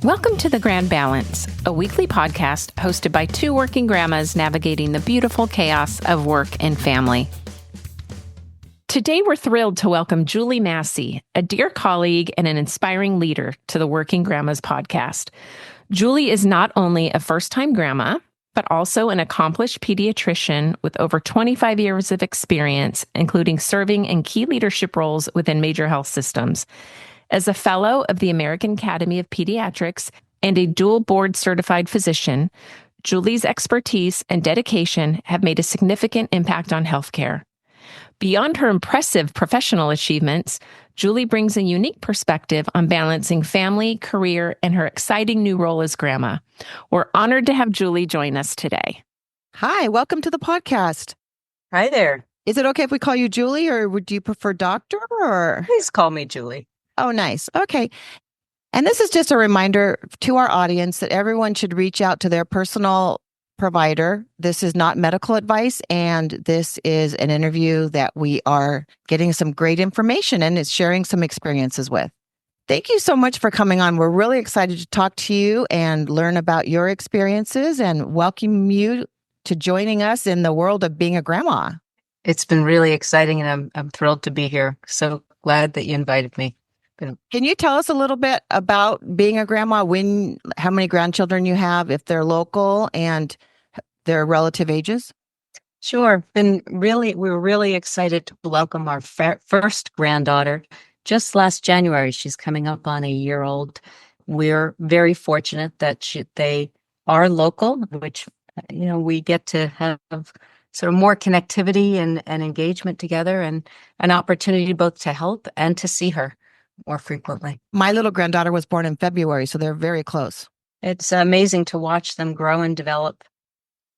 Welcome to The Grand Balance, a weekly podcast hosted by two working grandmas navigating the beautiful chaos of work and family. Today, we're thrilled to welcome Julie Massey, a dear colleague and an inspiring leader to the Working Grandmas podcast. Julie is not only a first-time grandma, but also an accomplished pediatrician with over 25 years of experience, including serving in key leadership roles within major health systems. As a fellow of the American Academy of Pediatrics and a dual board-certified physician, Julie's expertise and dedication have made a significant impact on healthcare. Beyond her impressive professional achievements, Julie brings a unique perspective on balancing family, career, and her exciting new role as grandma. We're honored to have Julie join us today. Hi, welcome to the podcast. Hi there. Is it okay if we call you Julie, or would you prefer doctor? Or Please call me Julie. Oh, nice. Okay. And this is just a reminder to our audience that everyone should reach out to their personal provider. This is not medical advice, and this is an interview that we are getting some great information and is sharing some experiences with. Thank you so much for coming on. We're really excited to talk to you and learn about your experiences and welcome you to joining us in the world of being a grandma. It's been really exciting, and I'm thrilled to be here. So glad that you invited me. Can you tell us a little bit about being a grandma, how many grandchildren you have, if they're local, and their relative ages? Sure. We were really excited to welcome our first granddaughter just last January. She's coming up on a year old. We're very fortunate that they are local, which, we get to have sort of more connectivity and engagement together, and an opportunity both to help and to see her more frequently. My little granddaughter was born in February, so they're very close. It's amazing to watch them grow and develop.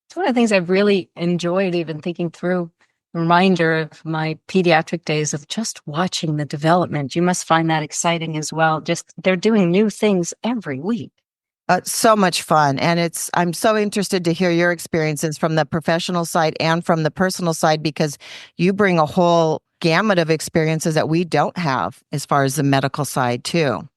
It's one of the things I've really enjoyed, even thinking through, reminder of my pediatric days of just watching the development. You must find that exciting as well. Just they're doing new things every week. So much fun. And I'm so interested to hear your experiences from the professional side and from the personal side, because you bring a whole gamut of experiences that we don't have as far as the medical side too.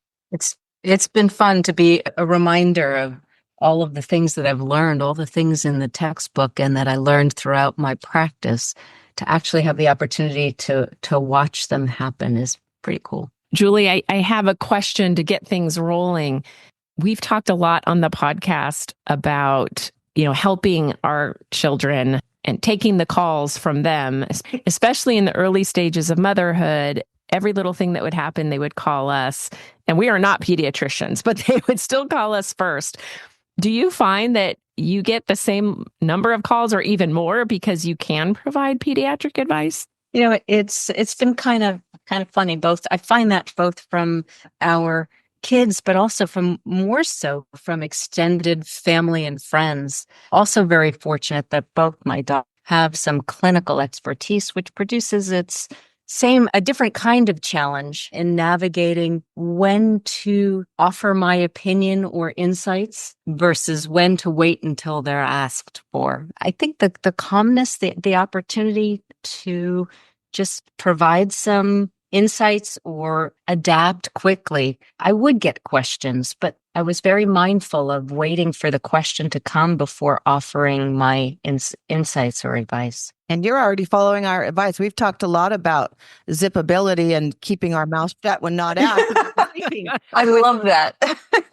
It's been fun to be a reminder of all of the things that I've learned, all the things in the textbook and that I learned throughout my practice. To actually have the opportunity to watch them happen is pretty cool. Julie, I have a question to get things rolling. We've talked a lot on the podcast about, helping our children and taking the calls from them, especially in the early stages of motherhood. Every little thing that would happen, they would call us. And we are not pediatricians, but they would still call us first. Do you find that you get the same number of calls or even more because you can provide pediatric advice? It's been kind of funny. I find that both from our kids, but also more so from extended family and friends. Also very fortunate that both my daughters have some clinical expertise, which produces a different kind of challenge in navigating when to offer my opinion or insights versus when to wait until they're asked for. I think the calmness, the opportunity to just provide some insights or adapt quickly. I would get questions, but I was very mindful of waiting for the question to come before offering my insights or advice. And you're already following our advice. We've talked a lot about zippability and keeping our mouth shut when not asked. I love that.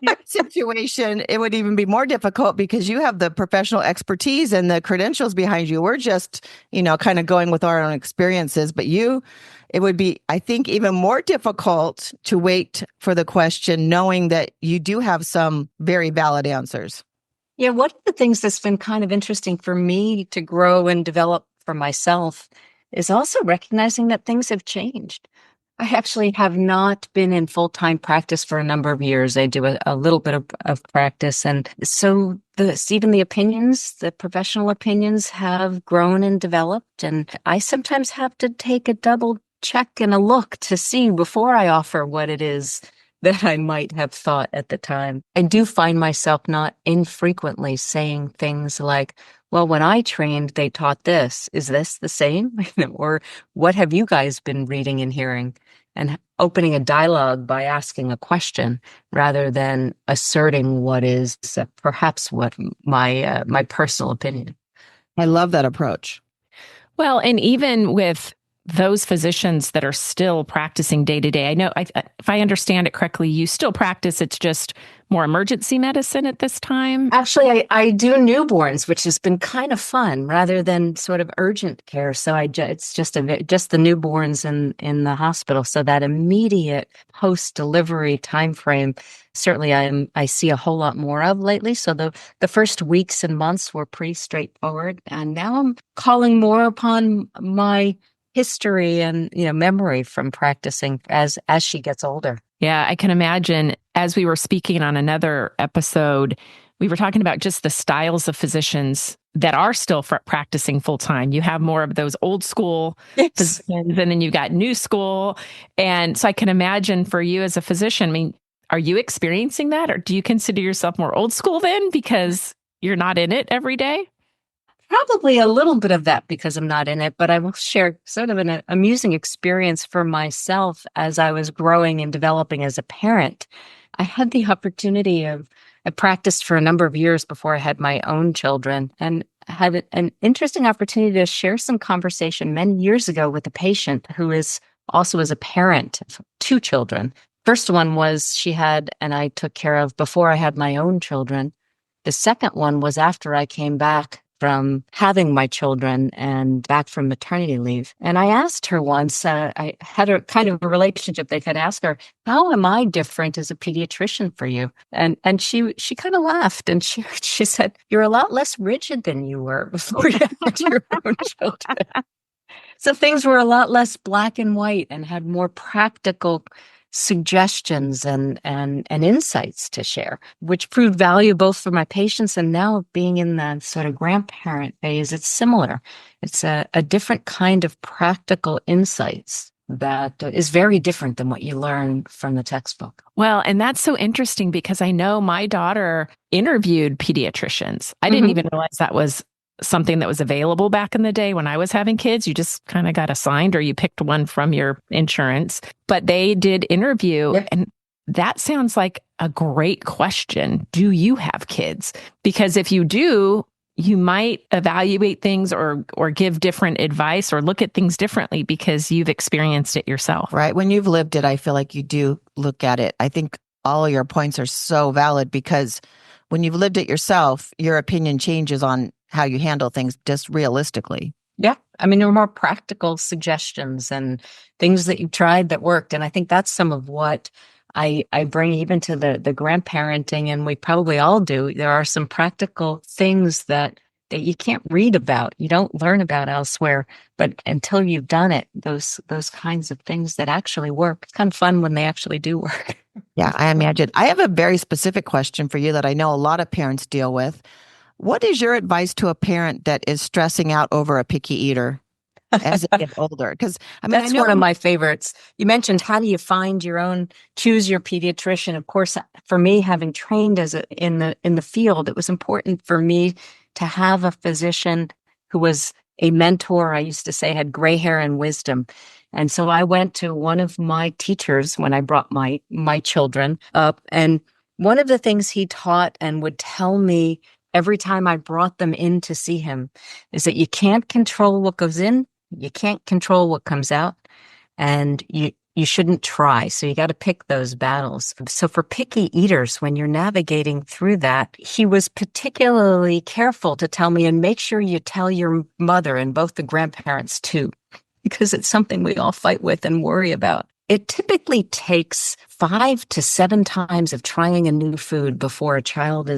Your situation, it would even be more difficult because you have the professional expertise and the credentials behind you. We're just, kind of going with our own experiences, but it would be, I think, even more difficult to wait for the question, knowing that you do have some very valid answers. Yeah, one of the things that's been kind of interesting for me to grow and develop for myself is also recognizing that things have changed. I actually have not been in full-time practice for a number of years. I do a little bit of practice. And so even the professional opinions have grown and developed. And I sometimes have to take a double check and a look to see before I offer what it is that I might have thought at the time. I do find myself not infrequently saying things like, well, when I trained, they taught this. Is this the same? Or what have you guys been reading and hearing? and opening a dialogue by asking a question rather than asserting what is perhaps what my personal opinion. I love that approach. Well, and even with those physicians that are still practicing day to day, I know if I understand it correctly, you still practice. It's just more emergency medicine at this time. Actually, I do newborns, which has been kind of fun rather than sort of urgent care. So it's just the newborns in the hospital. So that immediate post-delivery time frame, certainly I see a whole lot more of lately. So the first weeks and months were pretty straightforward, and now I'm calling more upon my history and memory from practicing as she gets older. Yeah, I can imagine. As we were speaking on another episode, we were talking about just the styles of physicians that are still practicing full time. You have more of those old school physicians, and then you've got new school. And so I can imagine for you as a physician, I mean, are you experiencing that, or do you consider yourself more old school then because you're not in it every day? Probably a little bit of that because I'm not in it, but I will share sort of an amusing experience for myself as I was growing and developing as a parent. I had the opportunity I practiced for a number of years before I had my own children, and had an interesting opportunity to share some conversation many years ago with a patient who is also as a parent of two children. First one was she had, and I took care of before I had my own children. The second one was after I came back from having my children and back from maternity leave. And I asked her once, I had a kind of a relationship. They could ask her, how am I different as a pediatrician for you? And she kind of laughed, and she said, you're a lot less rigid than you were before you had your own children. So things were a lot less black and white and had more practical suggestions and insights to share, which proved valuable for my patients. And now being in the sort of grandparent phase, it's similar. It's a different kind of practical insights that is very different than what you learn from the textbook. Well, and that's so interesting because I know my daughter interviewed pediatricians. I didn't even realize that was something that was available back in the day when I was having kids. You just kind of got assigned or you picked one from your insurance, but they did interview. Yep. And that sounds like a great question. Do you have kids? Because if you do, you might evaluate things or give different advice or look at things differently because you've experienced it yourself. Right. When you've lived it, I feel like you do look at it. I think all of your points are so valid because when you've lived it yourself, your opinion changes on how you handle things just realistically. Yeah. I mean, there were more practical suggestions and things that you tried that worked. And I think that's some of what I bring even to the grandparenting, and we probably all do. There are some practical things that you can't read about, you don't learn about elsewhere, but until you've done it, those kinds of things that actually work. It's kind of fun when they actually do work. Yeah, I imagine. I have a very specific question for you that I know a lot of parents deal with. What is your advice to a parent that is stressing out over a picky eater as they get older? Because that's one of my favorites. You mentioned, how do you choose your pediatrician? Of course, for me, having trained in the field, it was important for me to have a physician who was a mentor. I used to say had gray hair and wisdom. And so I went to one of my teachers when I brought my children up. And one of the things he taught and would tell me every time I brought them in to see him is that you can't control what goes in, you can't control what comes out, and you shouldn't try. So you got to pick those battles. So for picky eaters, when you're navigating through that, he was particularly careful to tell me, and make sure you tell your mother and both the grandparents too, because it's something we all fight with and worry about. It typically takes 5 to 7 times of trying a new food before a child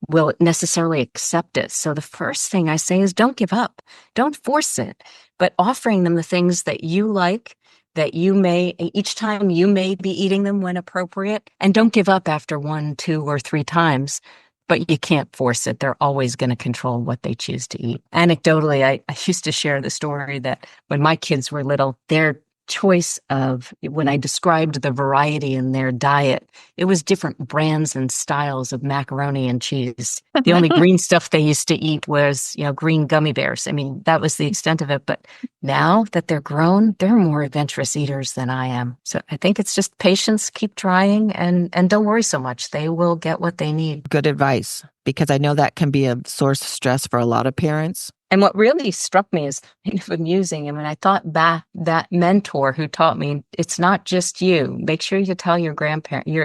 will necessarily accept it. So the first thing I say is don't give up. Don't force it, but offering them the things that you like, that each time you may be eating them when appropriate, and don't give up after 1, 2, or 3 times, but you can't force it. They're always going to control what they choose to eat. Anecdotally, I used to share the story that when my kids were little, their choice of, when I described the variety in their diet, it was different brands and styles of macaroni and cheese. The only green stuff they used to eat was, green gummy bears. I mean, that was the extent of it. But now that they're grown, they're more adventurous eaters than I am. So I think it's just patience, keep trying, and don't worry so much. They will get what they need. Good advice, because I know that can be a source of stress for a lot of parents. And what really struck me is kind of amusing. I mean, I thought back that mentor who taught me, it's not just you. Make sure you tell your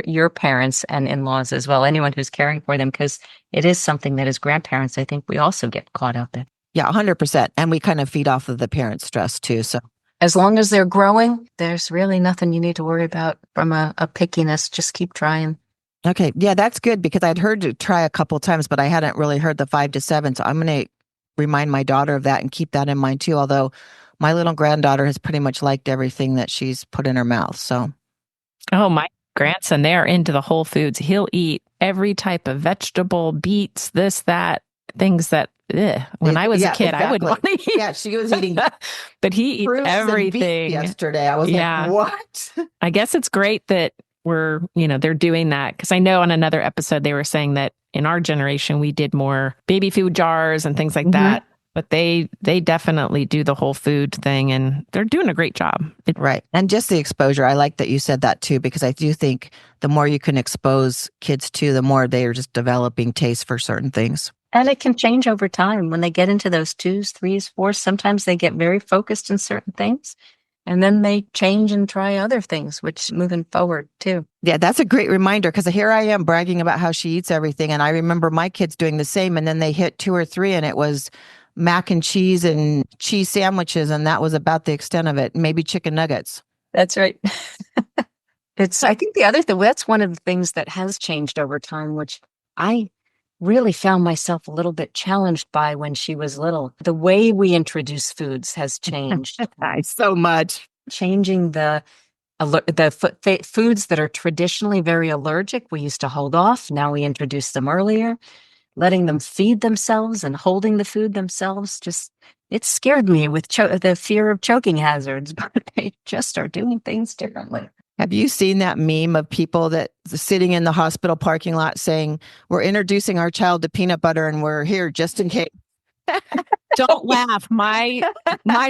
your parents and in-laws as well, anyone who's caring for them, because it is something that as grandparents, I think we also get caught up in. Yeah, 100%. And we kind of feed off of the parents' stress too. So as long as they're growing, there's really nothing you need to worry about from a pickiness. Just keep trying. Okay. Yeah, that's good, because I'd heard to try a couple of times, but I hadn't really heard the 5 to 7. So I'm going to remind my daughter of that and keep that in mind too. Although my little granddaughter has pretty much liked everything that she's put in her mouth. So, oh, my grandson, they're into the whole foods. He'll eat every type of vegetable, beets, this, that, things that when I was a kid, I wouldn't want to eat. Yeah, she was eating, but he eats everything. Yesterday, I was like, what? I guess it's great that they're doing that, because I know on another episode they were saying that in our generation we did more baby food jars and things like that, but they definitely do the whole food thing, and they're doing a great job. Right. And just the exposure. I like that you said that too, because I do think the more you can expose kids to, the more they are just developing taste for certain things. And it can change over time. When they get into those 2s, 3s, 4s, sometimes they get very focused in certain things. And then they change and try other things, which moving forward too. Yeah, that's a great reminder, because here I am bragging about how she eats everything. And I remember my kids doing the same. And then they hit 2 or 3 and it was mac and cheese and cheese sandwiches. And that was about the extent of it. Maybe chicken nuggets. That's right. I think the other thing, that's one of the things that has changed over time, which I really found myself a little bit challenged by when she was little. The way we introduce foods has changed so much. Changing the foods that are traditionally very allergic, we used to hold off. Now we introduce them earlier. Letting them feed themselves and holding the food themselves, it scared me with the fear of choking hazards, but they just are doing things differently. Have you seen that meme of people that sitting in the hospital parking lot saying, we're introducing our child to peanut butter and we're here just in case? Don't laugh. My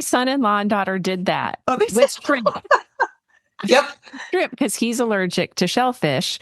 son-in-law and daughter did that with shrimp. Yep. Shrimp, because he's allergic to shellfish.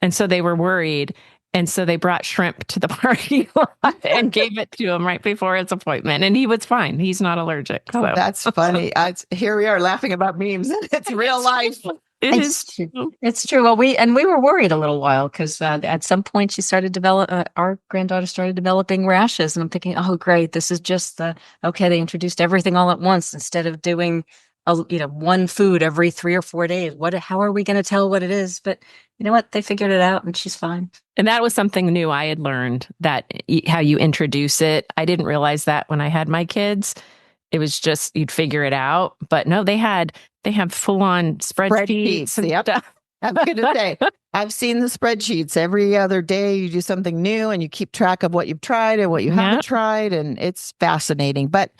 And so they were worried. And so they brought shrimp to the parking lot and gave it to him right before his appointment. And he was fine. He's not allergic. So. Oh, that's funny. Here we are laughing about memes. It's real life. It's true. Well, we were worried a little while, because at some point she started our granddaughter started developing rashes. And I'm thinking, oh, great. This is just they introduced everything all at once instead of doing one food every 3 or 4 days. How are we going to tell what it is? But you know what? They figured it out and she's fine. And that was something new I had learned, that how you introduce it. I didn't realize that when I had my kids. It was just, you'd figure it out. But no, they have full-on spreadsheets and stuff. I'm going to say, I've seen the spreadsheets. Every other day you do something new and you keep track of what you've tried and what you haven't tried. And it's fascinating. But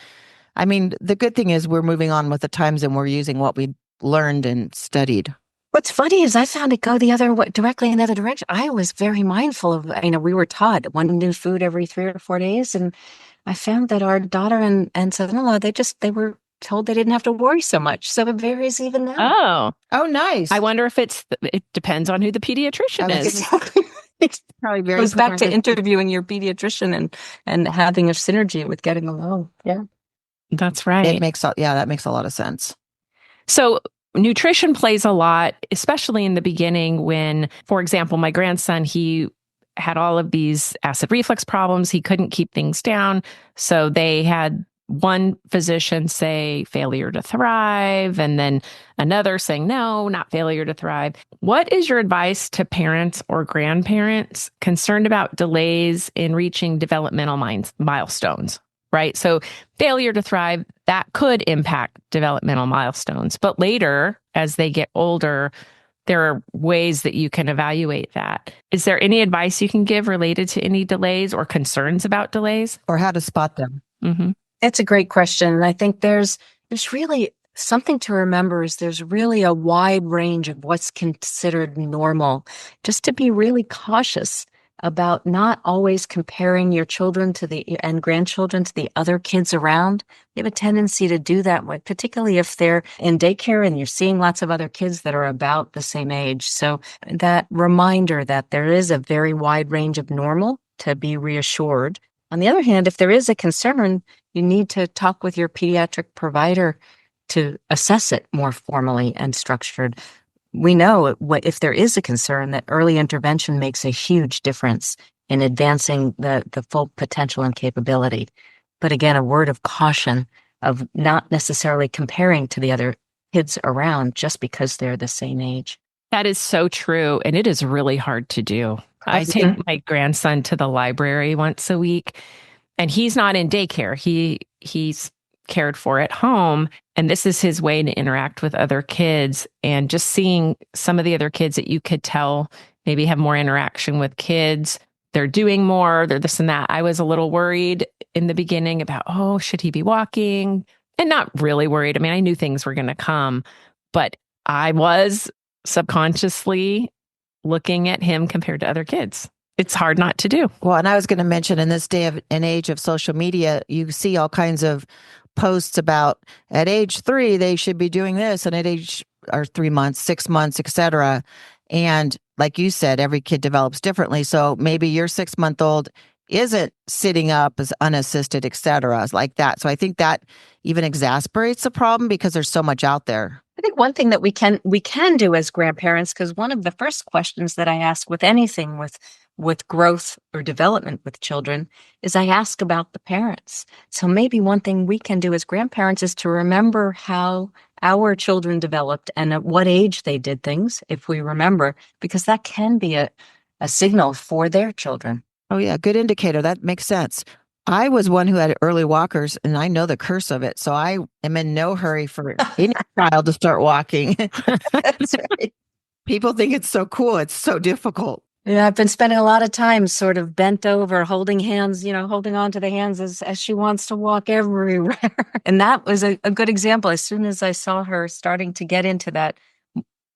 I mean, the good thing is we're moving on with the times and we're using what we learned and studied. What's funny is I found it go the other way, directly in the other direction. I was very mindful of, we were taught one new food every 3 or 4 days. And I found that our daughter and son-in-law, they were told they didn't have to worry so much. So it varies even now. Oh, nice. I wonder if it depends on who the pediatrician is. It's probably very. It goes back to interviewing your pediatrician and having a synergy with getting along. Yeah. That's right. That makes a lot of sense. So nutrition plays a lot, especially in the beginning when, for example, my grandson, he had all of these acid reflux problems. He couldn't keep things down. So they had one physician say failure to thrive, and then another saying, no, not failure to thrive. What is your advice to parents or grandparents concerned about delays in reaching developmental milestones? Right? So failure to thrive, that could impact developmental milestones. But later, as they get older, there are ways that you can evaluate that. Is there any advice you can give related to any delays or concerns about delays? Or how to spot them? Mm-hmm. It's a great question. And I think there's really something to remember is there's really a wide range of what's considered normal. Just to be really cautious about not always comparing your children and grandchildren to the other kids around. We have a tendency to do that, particularly if they're in daycare and you're seeing lots of other kids that are about the same age. So that reminder that there is a very wide range of normal, to be reassured. On the other hand, if there is a concern, you need to talk with your pediatric provider to assess it more formally and structured. We know if there is a concern that early intervention makes a huge difference in advancing the full potential and capability. But again, a word of caution of not necessarily comparing to the other kids around just because they're the same age. That is so true. And it is really hard to do. I take my grandson to the library once a week, and he's not in daycare. He's cared for at home. And this is his way to interact with other kids. And just seeing some of the other kids that you could tell maybe have more interaction with kids, they're doing more, they're this and that. I was a little worried in the beginning about, oh, should he be walking? And not really worried. I mean, I knew things were going to come, but I was subconsciously looking at him compared to other kids. It's hard not to do. Well, and I was going to mention, in this day of an age of social media, you see all kinds of posts about at age 3, they should be doing this, and at age or 3 months, 6 months, etc. And like you said, every kid develops differently. So maybe your 6-month-old isn't sitting up as unassisted, etc. like that. So I think that even exasperates the problem because there's so much out there. I think one thing that we can do as grandparents, because one of the first questions that I ask with anything with growth or development with children is I ask about the parents. So maybe one thing we can do as grandparents is to remember how our children developed and at what age they did things, if we remember, because that can be a signal for their children. Oh, yeah. Good indicator. That makes sense. I was one who had early walkers, and I know the curse of it. So I am in no hurry for any child to start walking. That's right. People think it's so cool. It's so difficult. Yeah, I've been spending a lot of time sort of bent over, holding hands, holding on to the hands as she wants to walk everywhere. And that was a good example. As soon as I saw her starting to get into that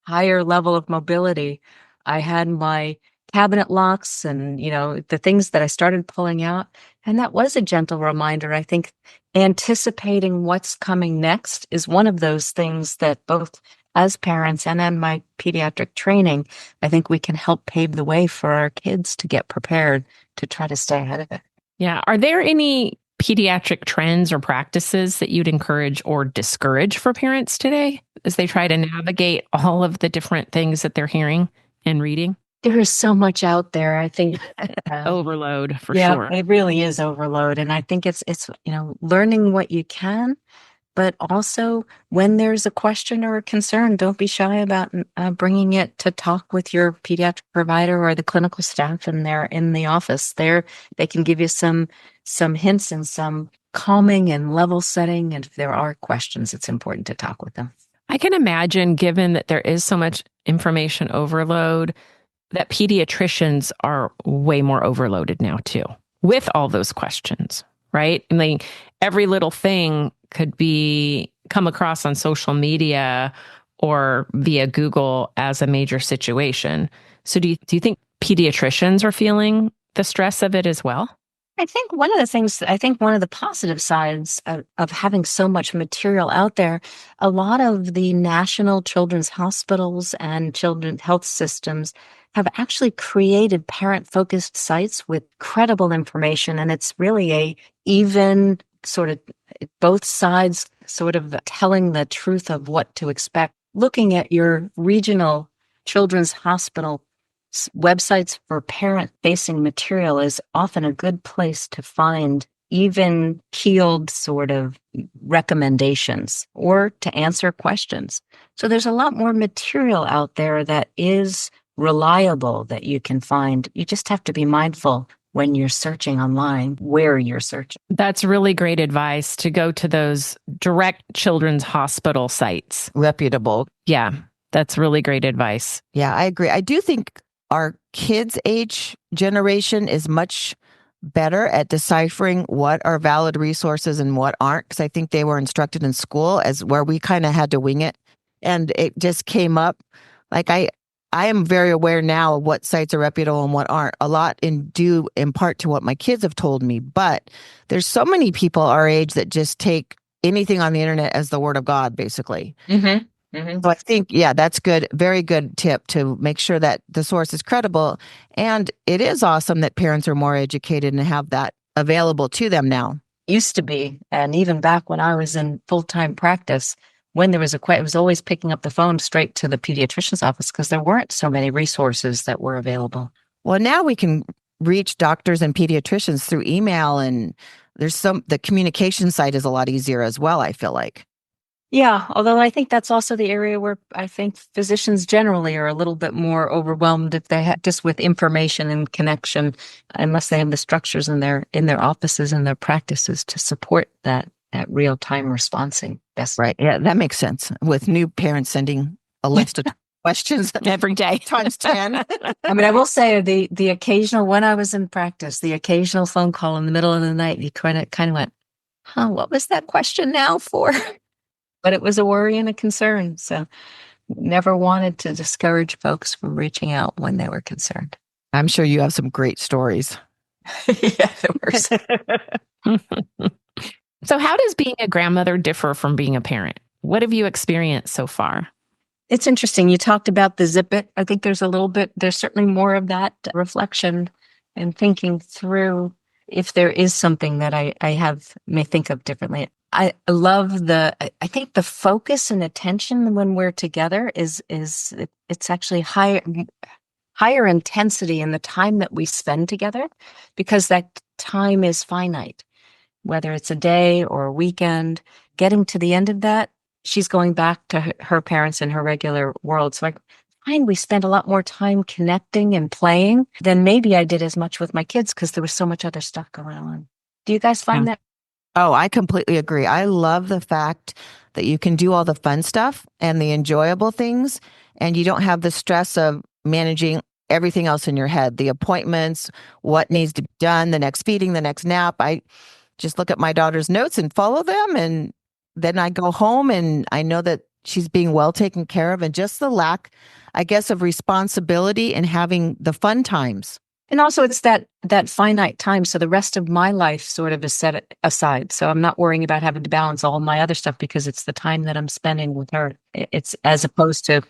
higher level of mobility, I had my cabinet locks and, the things that I started pulling out. And that was a gentle reminder. I think anticipating what's coming next is one of those things that both as parents and in my pediatric training, I think we can help pave the way for our kids to get prepared to try to stay ahead of it. Yeah. Are there any pediatric trends or practices that you'd encourage or discourage for parents today as they try to navigate all of the different things that they're hearing and reading? There is so much out there. I think overload for yeah, sure. It really is overload. And I think it's learning what you can, but also when there's a question or a concern, don't be shy about bringing it to talk with your pediatric provider or the clinical staff in the office. They can give you some hints and some calming and level setting. And if there are questions, it's important to talk with them. I can imagine, given that there is so much information overload, that pediatricians are way more overloaded now too, with all those questions, right? I mean, every little thing could come across on social media or via Google as a major situation. So do you think pediatricians are feeling the stress of it as well? I think one of the positive sides of having so much material out there, a lot of the national children's hospitals and children's health systems have actually created parent-focused sites with credible information. And it's really a even sort of both sides sort of telling the truth of what to expect. Looking at your regional children's hospital websites for parent-facing material is often a good place to find even-keeled sort of recommendations or to answer questions. So there's a lot more material out there that is reliable that you can find. You just have to be mindful when you're searching online where you're searching. That's really great advice, to go to those direct children's hospital sites. Reputable. Yeah, that's really great advice. Yeah, I agree. I do think our kids' age generation is much better at deciphering what are valid resources and what aren't, because I think they were instructed in school as where we kind of had to wing it. And it just came up. Like I am very aware now of what sites are reputable and what aren't, a lot due in part to what my kids have told me. But there's so many people our age that just take anything on the internet as the word of God, basically. Mm-hmm. Mm-hmm. So I think, yeah, that's good. Very good tip to make sure that the source is credible. And it is awesome that parents are more educated and have that available to them now. Used to be, and even back when I was in full-time practice, when there was it was always picking up the phone straight to the pediatrician's office because there weren't so many resources that were available. Well, now we can reach doctors and pediatricians through email, and the communication side is a lot easier as well, I feel like. Yeah, although I think that's also the area where I think physicians generally are a little bit more overwhelmed if they have just with information and connection, unless they have the structures in their offices and their practices to support that real time responding. Best. Right. Yeah, that makes sense. With new parents sending a list of questions Every day. times 10. I mean, I will say the occasional, when I was in practice, the occasional phone call in the middle of the night, you kind of went, what was that question now for? But it was a worry and a concern. So never wanted to discourage folks from reaching out when they were concerned. I'm sure you have some great stories. Yeah, there were. So how does being a grandmother differ from being a parent? What have you experienced so far? It's interesting. You talked about the zip it. I think there's certainly more of that reflection and thinking through if there is something that I may think of differently. I love I think the focus and attention when we're together it's actually higher intensity in the time that we spend together because that time is finite, whether it's a day or a weekend. Getting to the end of that, she's going back to her parents in her regular world. So I find we spend a lot more time connecting and playing than maybe I did as much with my kids because there was so much other stuff going on. Do you guys find that? Oh, I completely agree. I love the fact that you can do all the fun stuff and the enjoyable things, and you don't have the stress of managing everything else in your head, the appointments, what needs to be done, the next feeding, the next nap. I just look at my daughter's notes and follow them, and then I go home and I know that she's being well taken care of, and just the lack, I guess, of responsibility and having the fun times. And also it's that finite time. So the rest of my life sort of is set aside. So I'm not worrying about having to balance all my other stuff because it's the time that I'm spending with her. It's as opposed to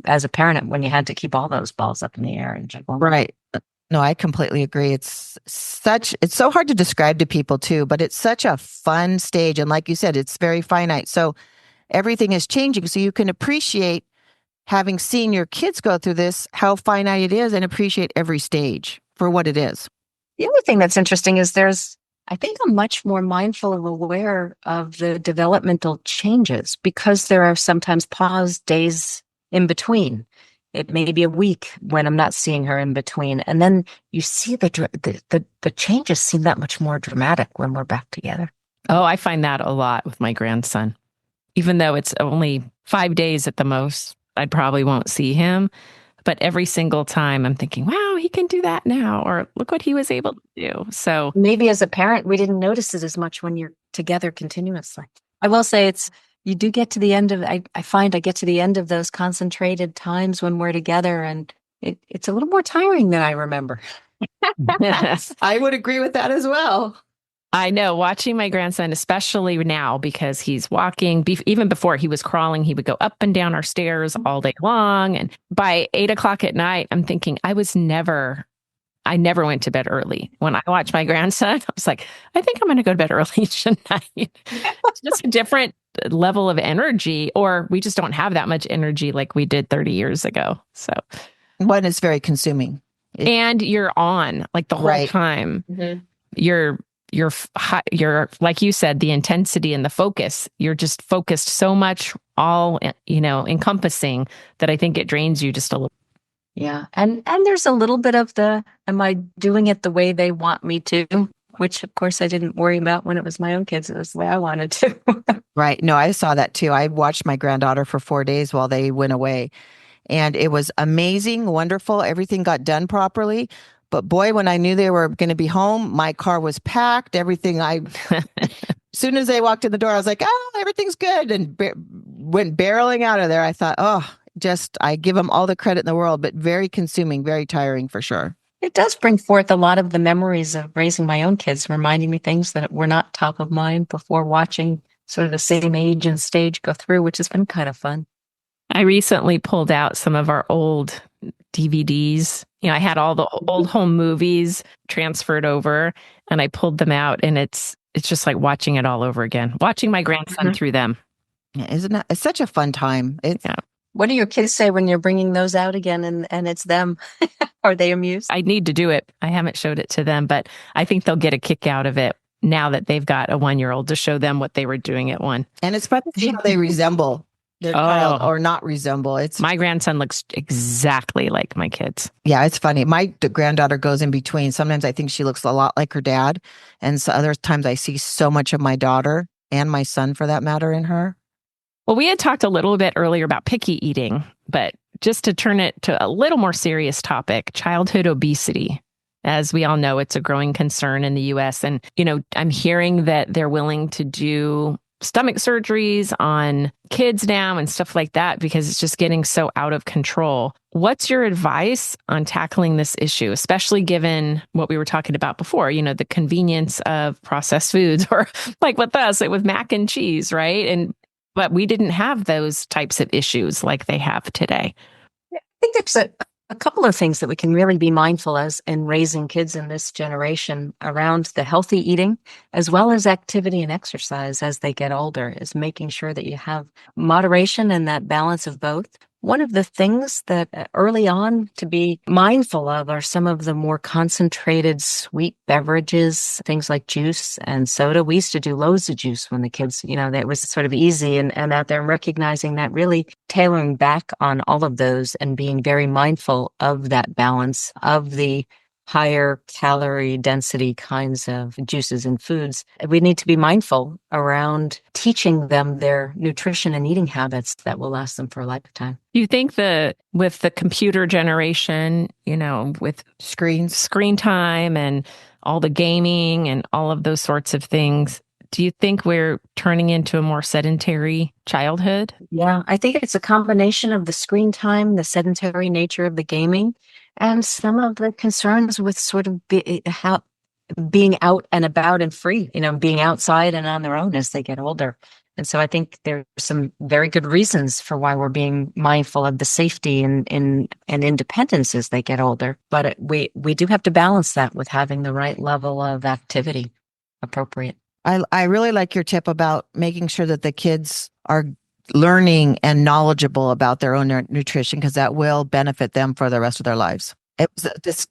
as a parent when you had to keep all those balls up in the air and juggle. Right. No, I completely agree. It's so hard to describe to people too, but it's such a fun stage. And like you said, it's very finite. So everything is changing. So you can appreciate having seen your kids go through this, how finite it is, and appreciate every stage for what it is. The other thing that's interesting is I think I'm much more mindful and aware of the developmental changes because there are sometimes paused days in between. It may be a week when I'm not seeing her in between. And then you see the changes seem that much more dramatic when we're back together. Oh, I find that a lot with my grandson. Even though it's only 5 days at the most, I probably won't see him. But every single time I'm thinking, wow, he can do that now. Or look what he was able to do. So maybe as a parent, we didn't notice it as much when you're together continuously. I will say you do get to the end of, I find I get to the end of those concentrated times when we're together and it's a little more tiring than I remember. I would agree with that as well. I know, watching my grandson, especially now because he's walking, even before he was crawling, he would go up and down our stairs all day long. And by 8 o'clock at night, I'm thinking I never went to bed early. When I watched my grandson, I was like, I think I'm going to go to bed early tonight. It's just a different level of energy, or we just don't have that much energy like we did 30 years ago. So one is very consuming. And you're on like the whole time. Mm-hmm. You're like you said, the intensity and the focus, you're just focused so much, all, encompassing that I think it drains you just a little. Yeah. And there's a little bit of am I doing it the way they want me to? Which of course I didn't worry about when it was my own kids. It was the way I wanted to. Right. No, I saw that too. I watched my granddaughter for 4 days while they went away, and it was amazing, wonderful. Everything got done properly. But boy, when I knew they were going to be home, my car was packed. Everything as soon as they walked in the door, I was like, oh, everything's good. And went barreling out of there. I thought, I give them all the credit in the world, but very consuming, very tiring for sure. It does bring forth a lot of the memories of raising my own kids, reminding me things that were not top of mind before watching sort of the same age and stage go through, which has been kind of fun. I recently pulled out some of our old DVDs. I had all the old home movies transferred over, and I pulled them out, and it's just like watching it all over again, watching my grandson through them. Yeah, isn't it? It's such a fun time. Yeah. What do your kids say when you're bringing those out again and it's them? Are they amused? I need to do it. I haven't showed it to them, but I think they'll get a kick out of it now that they've got a 1-year-old to show them what they were doing at 1. And it's fun to see how they resemble their child or not resemble. My grandson looks exactly like my kids. Yeah, it's funny. My granddaughter goes in between. Sometimes I think she looks a lot like her dad. And so other times I see so much of my daughter and my son for that matter in her. Well, we had talked a little bit earlier about picky eating, but just to turn it to a little more serious topic, childhood obesity. As we all know, it's a growing concern in the US. And, I'm hearing that they're willing to do stomach surgeries on kids now and stuff like that because it's just getting so out of control. What's your advice on tackling this issue, especially given what we were talking about before, the convenience of processed foods, or like with us, it was mac and cheese, right? But we didn't have those types of issues like they have today. I think there's a couple of things that we can really be mindful as in raising kids in this generation around the healthy eating, as well as activity and exercise as they get older, is making sure that you have moderation and that balance of both. One of the things that early on to be mindful of are some of the more concentrated sweet beverages, things like juice and soda. We used to do loads of juice when the kids, that was sort of easy, and that they're recognizing that, really tailoring back on all of those and being very mindful of that balance of the higher calorie density kinds of juices and foods. We need to be mindful around teaching them their nutrition and eating habits that will last them for a lifetime. Do you think with the computer generation, with screen time and all the gaming and all of those sorts of things, do you think we're turning into a more sedentary childhood? Yeah, I think it's a combination of the screen time, the sedentary nature of the gaming, and some of the concerns with sort of being out and about and free, being outside and on their own as they get older. And so I think there's some very good reasons for why we're being mindful of the safety and independence as they get older. But we do have to balance that with having the right level of activity appropriate. I really like your tip about making sure that the kids are learning and knowledgeable about their own nutrition, because that will benefit them for the rest of their lives. It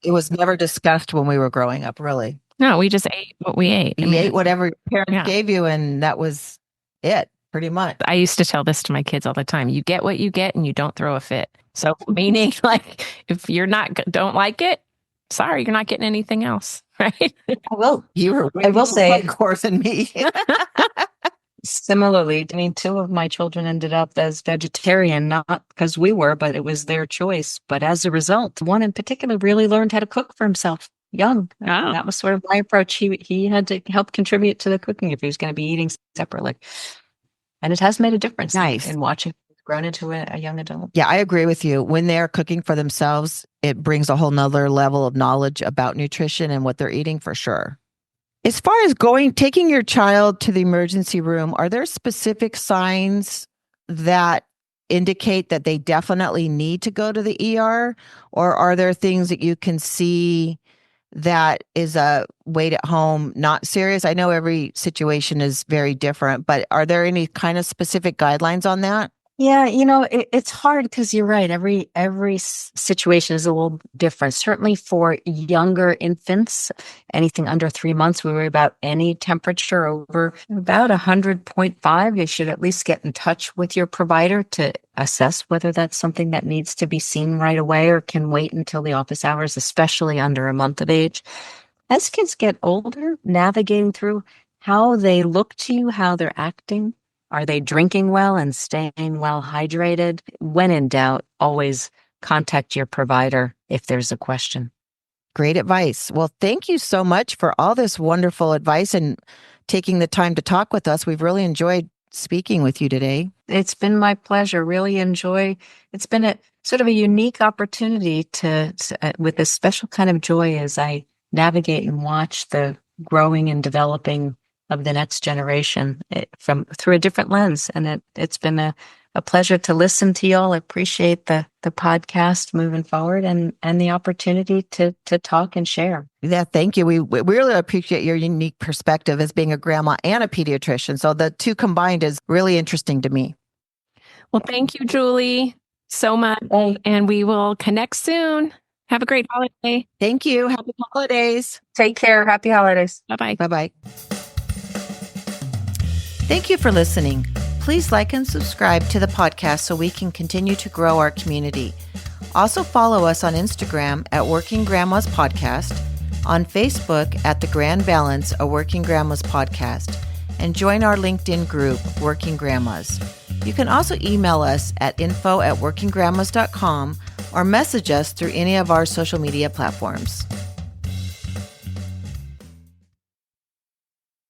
was never discussed when we were growing up, really. No, we just ate what we ate. You ate whatever your parents gave you, and that was it, pretty much. I used to tell this to my kids all the time. You get what you get and you don't throw a fit. So meaning, like, if you're don't like it, sorry, you're not getting anything else, right? I will say hardcore than me. Similarly, two of my children ended up as vegetarian, not because we were, but it was their choice. But as a result, one in particular really learned how to cook for himself young. Oh. That was sort of my approach. He had to help contribute to the cooking if he was going to be eating separately. And it has made a difference in watching grown into a young adult. Yeah, I agree with you. When they're cooking for themselves, it brings a whole nother level of knowledge about nutrition and what they're eating for sure. As far as taking your child to the emergency room, are there specific signs that indicate that they definitely need to go to the ER? Or are there things that you can see that is a wait at home, not serious? I know every situation is very different, but are there any kind of specific guidelines on that? Yeah, it's hard because you're right. Every situation is a little different. Certainly for younger infants, anything under 3 months, we worry about any temperature over about 100.5. You should at least get in touch with your provider to assess whether that's something that needs to be seen right away or can wait until the office hours, especially under a month of age. As kids get older, navigating through how they look to you, how they're acting. Are they drinking well and staying well hydrated? When in doubt, always contact your provider if there's a question. Great advice. Well, thank you so much for all this wonderful advice and taking the time to talk with us. We've really enjoyed speaking with you today. It's been my pleasure. Really enjoy. It's been a sort of a unique opportunity with a special kind of joy as I navigate and watch the growing and developing of the next generation through a different lens. And it's been a pleasure to listen to y'all. I appreciate the podcast moving forward and the opportunity to talk and share. Yeah, thank you. We really appreciate your unique perspective as being a grandma and a pediatrician. So the two combined is really interesting to me. Well, thank you, Julie, so much. And we will connect soon. Have a great holiday. Thank you. Happy holidays. Take care. Happy holidays. Bye-bye. Bye-bye. Thank you for listening. Please like and subscribe to the podcast so we can continue to grow our community. Also follow us on Instagram at Working Grandmas Podcast, on Facebook at The Grand Balance, a Working Grandmas Podcast, and join our LinkedIn group, Working Grandmas. You can also email us at info@workinggrandmas.com or message us through any of our social media platforms.